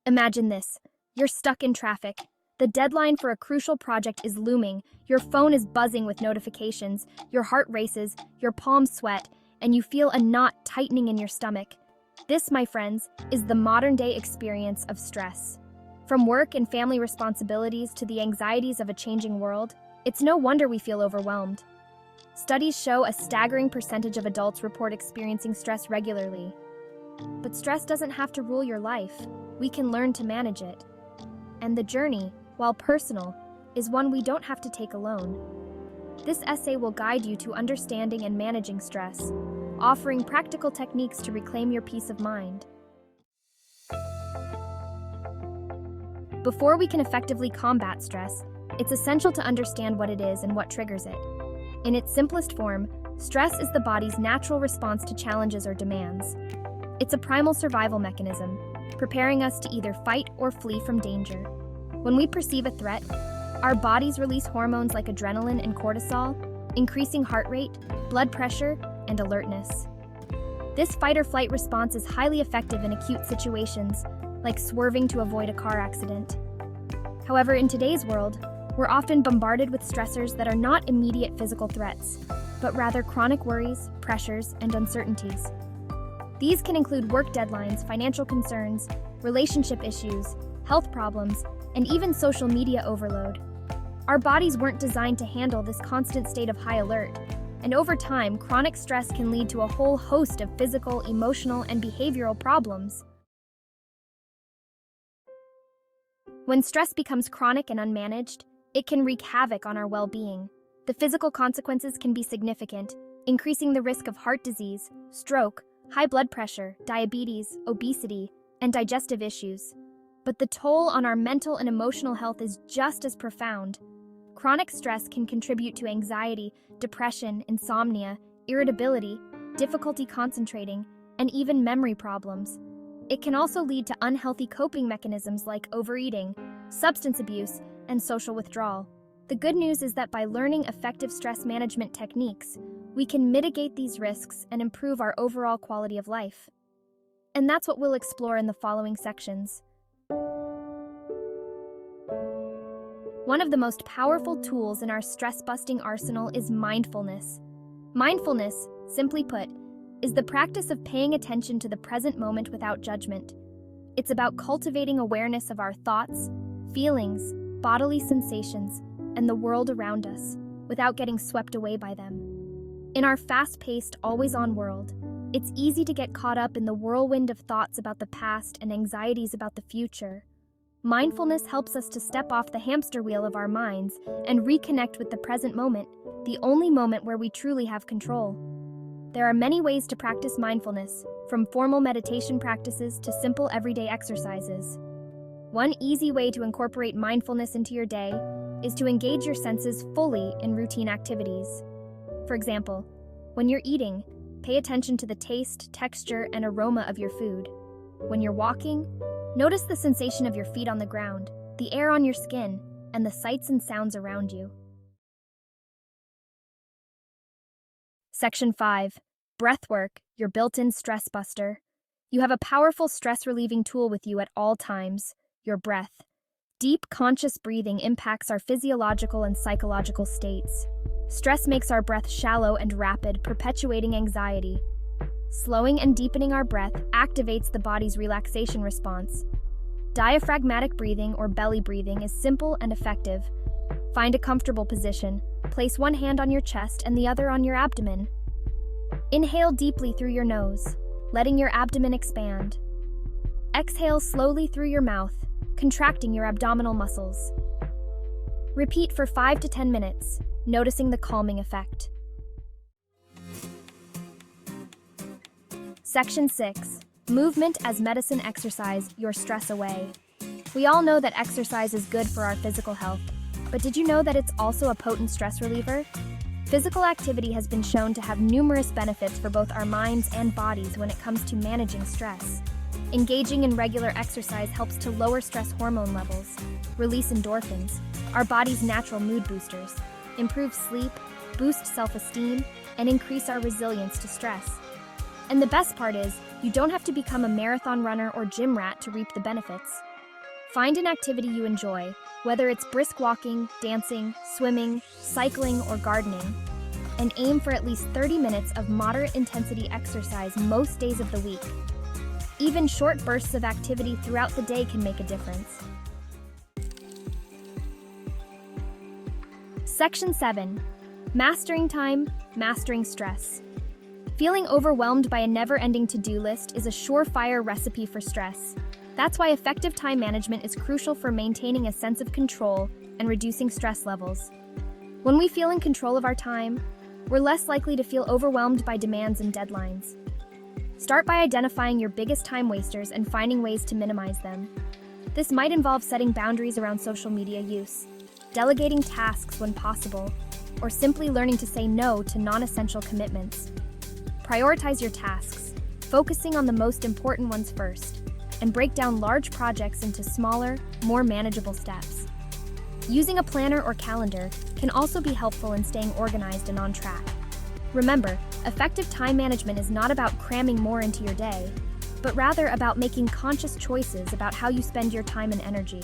Imagine this. You're stuck in traffic. The deadline for a crucial project is looming. Your phone is buzzing with notifications. Your heart races, your palms sweat, and you feel a knot tightening in your stomach. This, my friends, is the modern-day experience of stress. From work and family responsibilities to the anxieties of a changing world, it's no wonder we feel overwhelmed. Studies show a staggering percentage of adults report experiencing stress regularly. But stress doesn't have to rule your life. We can learn to manage it. And the journey, while personal, is one we don't have to take alone. This essay will guide you to understanding and managing stress, offering practical techniques to reclaim your peace of mind. Before we can effectively combat stress, it's essential to understand what it is and what triggers it. In its simplest form, stress is the body's natural response to challenges or demands. It's a primal survival mechanism, preparing us to either fight or flee from danger. When we perceive a threat, our bodies release hormones like adrenaline and cortisol, increasing heart rate, blood pressure, and alertness. This fight-or-flight response is highly effective in acute situations, like swerving to avoid a car accident. However, in today's world, we're often bombarded with stressors that are not immediate physical threats, but rather chronic worries, pressures, and uncertainties. These can include work deadlines, financial concerns, relationship issues, health problems, and even social media overload. Our bodies weren't designed to handle this constant state of high alert, and over time, chronic stress can lead to a whole host of physical, emotional, and behavioral problems. When stress becomes chronic and unmanaged, it can wreak havoc on our well-being. The physical consequences can be significant, increasing the risk of heart disease, stroke, high blood pressure, diabetes, obesity, and digestive issues. But the toll on our mental and emotional health is just as profound. Chronic stress can contribute to anxiety, depression, insomnia, irritability, difficulty concentrating, and even memory problems. It can also lead to unhealthy coping mechanisms like overeating, substance abuse, and social withdrawal. The good news is that by learning effective stress management techniques, we can mitigate these risks and improve our overall quality of life. And that's what we'll explore in the following sections. One of the most powerful tools in our stress-busting arsenal is mindfulness. Mindfulness, simply put, is the practice of paying attention to the present moment without judgment. It's about cultivating awareness of our thoughts, feelings, bodily sensations, and the world around us, without getting swept away by them. In our fast-paced, always-on world, it's easy to get caught up in the whirlwind of thoughts about the past and anxieties about the future. Mindfulness helps us to step off the hamster wheel of our minds and reconnect with the present moment, the only moment where we truly have control. There are many ways to practice mindfulness, from formal meditation practices to simple everyday exercises. One easy way to incorporate mindfulness into your day is to engage your senses fully in routine activities. For example, when you're eating, pay attention to the taste, texture, and aroma of your food. When you're walking, notice the sensation of your feet on the ground, the air on your skin, and the sights and sounds around you. Section 5. Breathwork, your built-in stress buster. You have a powerful stress-relieving tool with you at all times, your breath. Deep, conscious breathing impacts our physiological and psychological states. Stress makes our breath shallow and rapid, perpetuating anxiety. Slowing and deepening our breath activates the body's relaxation response. Diaphragmatic breathing or belly breathing is simple and effective. Find a comfortable position. Place one hand on your chest and the other on your abdomen. Inhale deeply through your nose, letting your abdomen expand. Exhale slowly through your mouth, contracting your abdominal muscles. Repeat for 5 to 10 minutes, noticing the calming effect. Section 6. Movement as medicine exercise, your stress away. We all know that exercise is good for our physical health, but did you know that it's also a potent stress reliever? Physical activity has been shown to have numerous benefits for both our minds and bodies when it comes to managing stress. Engaging in regular exercise helps to lower stress hormone levels, release endorphins, our body's natural mood boosters, improve sleep, boost self-esteem, and increase our resilience to stress. And the best part is, you don't have to become a marathon runner or gym rat to reap the benefits. Find an activity you enjoy, whether it's brisk walking, dancing, swimming, cycling, or gardening, and aim for at least 30 minutes of moderate intensity exercise most days of the week. Even short bursts of activity throughout the day can make a difference. Section 7. Mastering time, mastering stress. Feeling overwhelmed by a never-ending to-do list is a surefire recipe for stress. That's why effective time management is crucial for maintaining a sense of control and reducing stress levels. When we feel in control of our time, we're less likely to feel overwhelmed by demands and deadlines. Start by identifying your biggest time wasters and finding ways to minimize them. This might involve setting boundaries around social media use, delegating tasks when possible, or simply learning to say no to non-essential commitments. Prioritize your tasks, focusing on the most important ones first, and break down large projects into smaller, more manageable steps. Using a planner or calendar can also be helpful in staying organized and on track. Remember, effective time management is not about cramming more into your day, but rather about making conscious choices about how you spend your time and energy.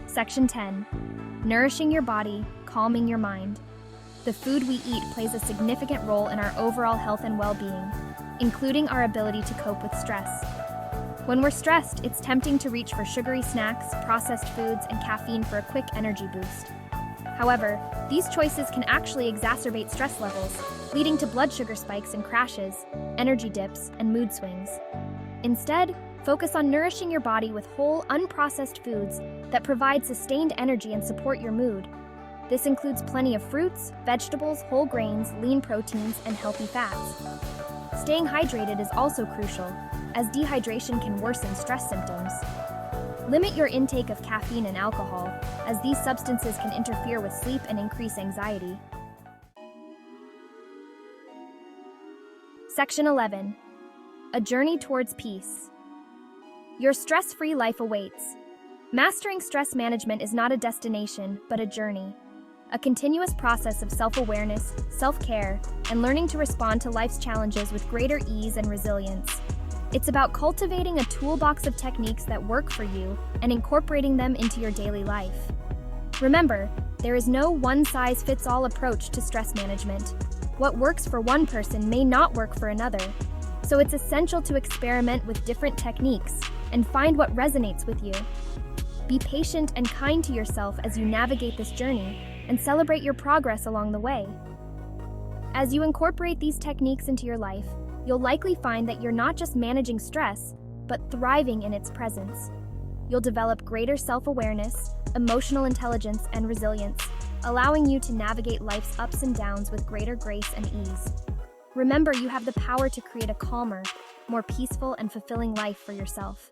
Section 10. Nourishing your body, calming your mind. The food we eat plays a significant role in our overall health and well-being, including our ability to cope with stress. When we're stressed, it's tempting to reach for sugary snacks, processed foods, and caffeine for a quick energy boost. However, these choices can actually exacerbate stress levels, leading to blood sugar spikes and crashes, energy dips, and mood swings. Instead, focus on nourishing your body with whole, unprocessed foods that provide sustained energy and support your mood. This includes plenty of fruits, vegetables, whole grains, lean proteins, and healthy fats. Staying hydrated is also crucial, as dehydration can worsen stress symptoms. Limit your intake of caffeine and alcohol, as these substances can interfere with sleep and increase anxiety. Section 11. A journey towards peace. Your stress-free life awaits. Mastering stress management is not a destination, but a journey. A continuous process of self-awareness, self-care, and learning to respond to life's challenges with greater ease and resilience. It's about cultivating a toolbox of techniques that work for you and incorporating them into your daily life. Remember, there is no one-size-fits-all approach to stress management. What works for one person may not work for another, so it's essential to experiment with different techniques and find what resonates with you. Be patient and kind to yourself as you navigate this journey, and celebrate your progress along the way. As you incorporate these techniques into your life, you'll likely find that you're not just managing stress, but thriving in its presence. you'll develop greater self-awareness, emotional intelligence, and resilience, allowing you to navigate life's ups and downs with greater grace and ease. Remember, you have the power to create a calmer, more peaceful, and fulfilling life for yourself.